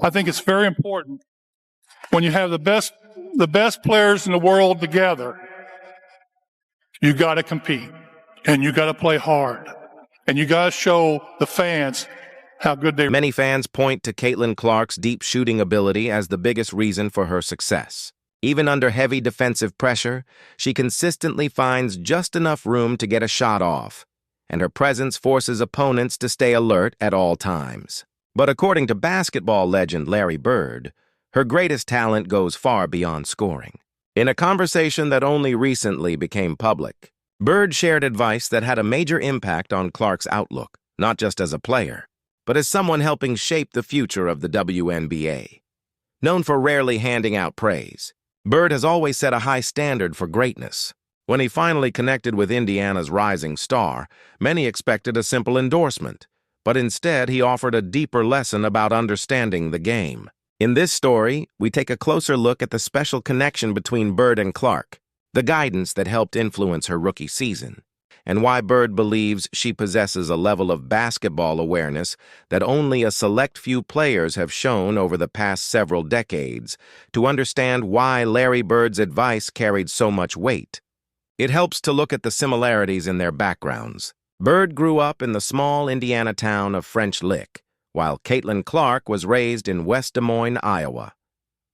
I think it's very important when you have the best players in the world together, you got to compete and you got to play hard and you got to show the fans how good they are. Many fans point to Caitlin Clark's deep shooting ability as the biggest reason for her success. Even under heavy defensive pressure, she consistently finds just enough room to get a shot off, and her presence forces opponents to stay alert at all times. But according to basketball legend Larry Bird, her greatest talent goes far beyond scoring. In a conversation that only recently became public, Bird shared advice that had a major impact on Clark's outlook, not just as a player, but as someone helping shape the future of the WNBA. Known for rarely handing out praise, Bird has always set a high standard for greatness. When he finally connected with Indiana's rising star, many expected a simple endorsement, but instead he offered a deeper lesson about understanding the game. In this story, we take a closer look at the special connection between Bird and Clark, the guidance that helped influence her rookie season, and why Bird believes she possesses a level of basketball awareness that only a select few players have shown over the past several decades to understand why Larry Bird's advice carried so much weight. It helps to look at the similarities in their backgrounds. Bird grew up in the small Indiana town of French Lick, while Caitlin Clark was raised in West Des Moines, Iowa.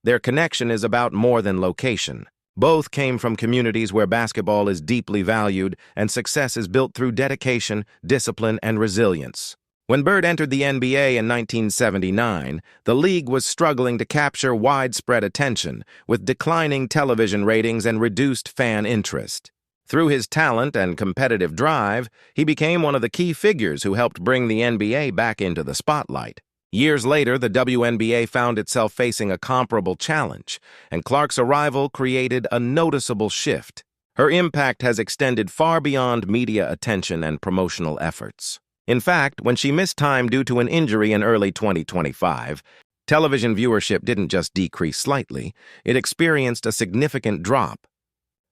Their connection is about more than location. Both came from communities where basketball is deeply valued and success is built through dedication, discipline, and resilience. When Bird entered the NBA in 1979, the league was struggling to capture widespread attention, with declining television ratings and reduced fan interest. Through his talent and competitive drive, he became one of the key figures who helped bring the NBA back into the spotlight. Years later, the WNBA found itself facing a comparable challenge, and Clark's arrival created a noticeable shift. Her impact has extended far beyond media attention and promotional efforts. In fact, when she missed time due to an injury in early 2025, television viewership didn't just decrease slightly, it experienced a significant drop,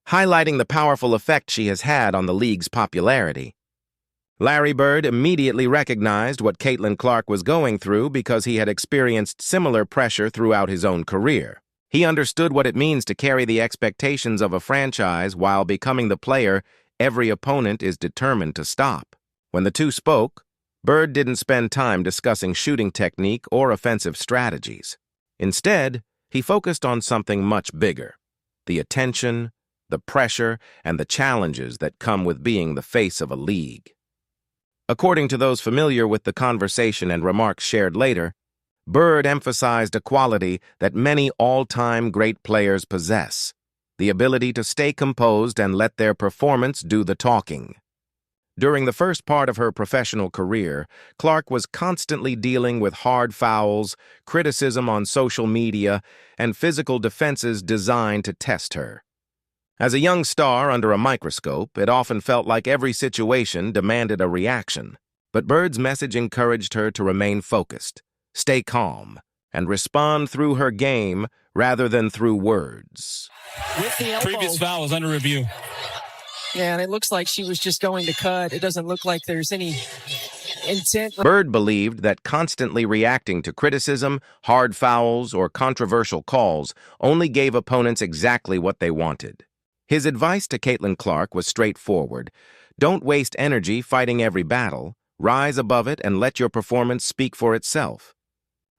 highlighting the powerful effect she has had on the league's popularity. Larry Bird immediately recognized what Caitlin Clark was going through because he had experienced similar pressure throughout his own career. He understood what it means to carry the expectations of a franchise while becoming the player every opponent is determined to stop. When the two spoke, Bird didn't spend time discussing shooting technique or offensive strategies. Instead, he focused on something much bigger: the attention, the pressure, and the challenges that come with being the face of a league. According to those familiar with the conversation and remarks shared later, Bird emphasized a quality that many all-time great players possess: the ability to stay composed and let their performance do the talking. During the first part of her professional career, Clark was constantly dealing with hard fouls, criticism on social media, and physical defenses designed to test her. As a young star under a microscope, it often felt like every situation demanded a reaction. But Bird's message encouraged her to remain focused, stay calm, and respond through her game rather than through words. With the elbow. Previous foul is under review. Yeah, and it looks like she was just going to cut. It doesn't look like there's any intent. Bird believed that constantly reacting to criticism, hard fouls, or controversial calls only gave opponents exactly what they wanted. His advice to Caitlin Clark was straightforward: don't waste energy fighting every battle, rise above it and let your performance speak for itself.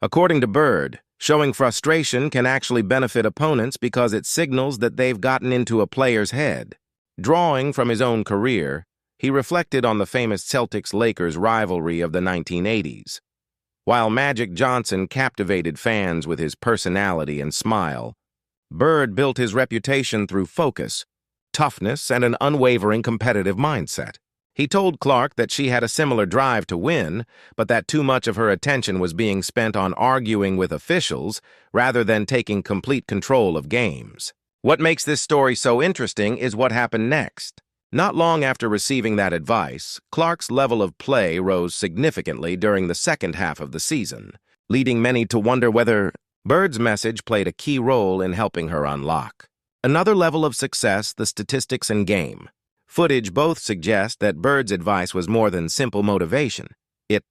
According to Bird, showing frustration can actually benefit opponents because it signals that they've gotten into a player's head. Drawing from his own career, he reflected on the famous Celtics-Lakers rivalry of the 1980s. While Magic Johnson captivated fans with his personality and smile, Bird built his reputation through focus, toughness, and an unwavering competitive mindset. He told Clark that she had a similar drive to win, but that too much of her attention was being spent on arguing with officials rather than taking complete control of games. What makes this story so interesting is what happened next. Not long after receiving that advice, Clark's level of play rose significantly during the second half of the season, leading many to wonder whether Bird's message played a key role in helping her unlock another level of success. The statistics and game footage both suggest that Bird's advice was more than simple motivation. It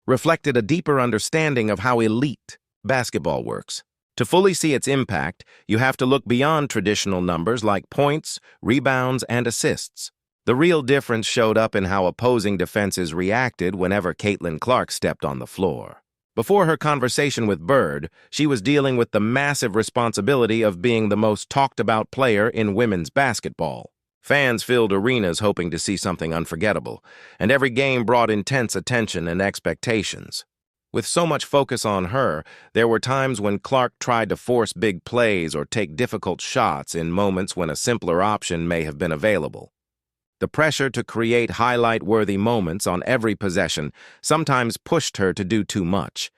reflected a deeper understanding of how elite basketball works. To fully see its impact, you have to look beyond traditional numbers like points, rebounds, and assists. The real difference showed up in how opposing defenses reacted whenever Caitlin Clark stepped on the floor. Before her conversation with Bird, she was dealing with the massive responsibility of being the most talked-about player in women's basketball. Fans filled arenas hoping to see something unforgettable, and every game brought intense attention and expectations. With so much focus on her, there were times when Clark tried to force big plays or take difficult shots in moments when a simpler option may have been available. The pressure to create highlight-worthy moments on every possession sometimes pushed her to do too much.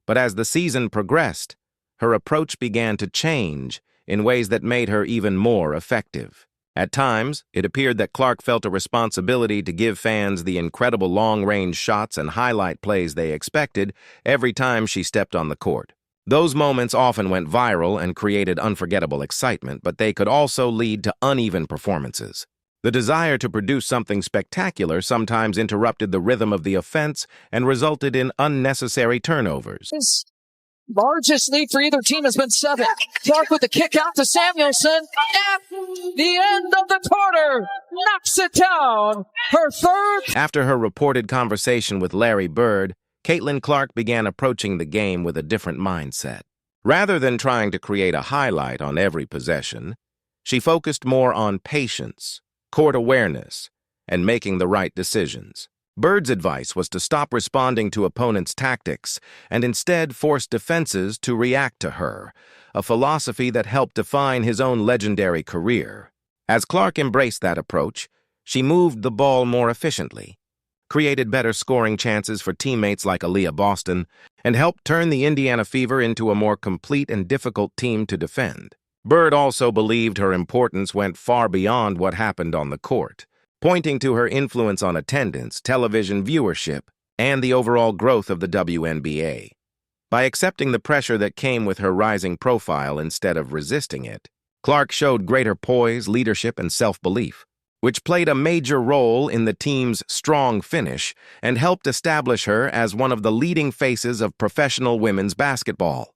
But as the season progressed, her approach began to change in ways that made her even more effective. At times, it appeared that Clark felt a responsibility to give fans the incredible long-range shots and highlight plays they expected every time she stepped on the court. Those moments often went viral and created unforgettable excitement, but they could also lead to uneven performances. The desire to produce something spectacular sometimes interrupted the rhythm of the offense and resulted in unnecessary turnovers. His largest lead for either team has been 7. Clark with the kick out to Samuelson. At the end of the quarter, knocks it down. Her third. After her reported conversation with Larry Bird, Caitlin Clark began approaching the game with a different mindset. Rather than trying to create a highlight on every possession, she focused more on patience, court awareness, and making the right decisions. Bird's advice was to stop responding to opponents' tactics and instead force defenses to react to her, a philosophy that helped define his own legendary career. As Clark embraced that approach, she moved the ball more efficiently, created better scoring chances for teammates like Aaliyah Boston, and helped turn the Indiana Fever into a more complete and difficult team to defend. Bird also believed her importance went far beyond what happened on the court, pointing to her influence on attendance, television viewership, and the overall growth of the WNBA. By accepting the pressure that came with her rising profile instead of resisting it, Clark showed greater poise, leadership, and self-belief, which played a major role in the team's strong finish and helped establish her as one of the leading faces of professional women's basketball.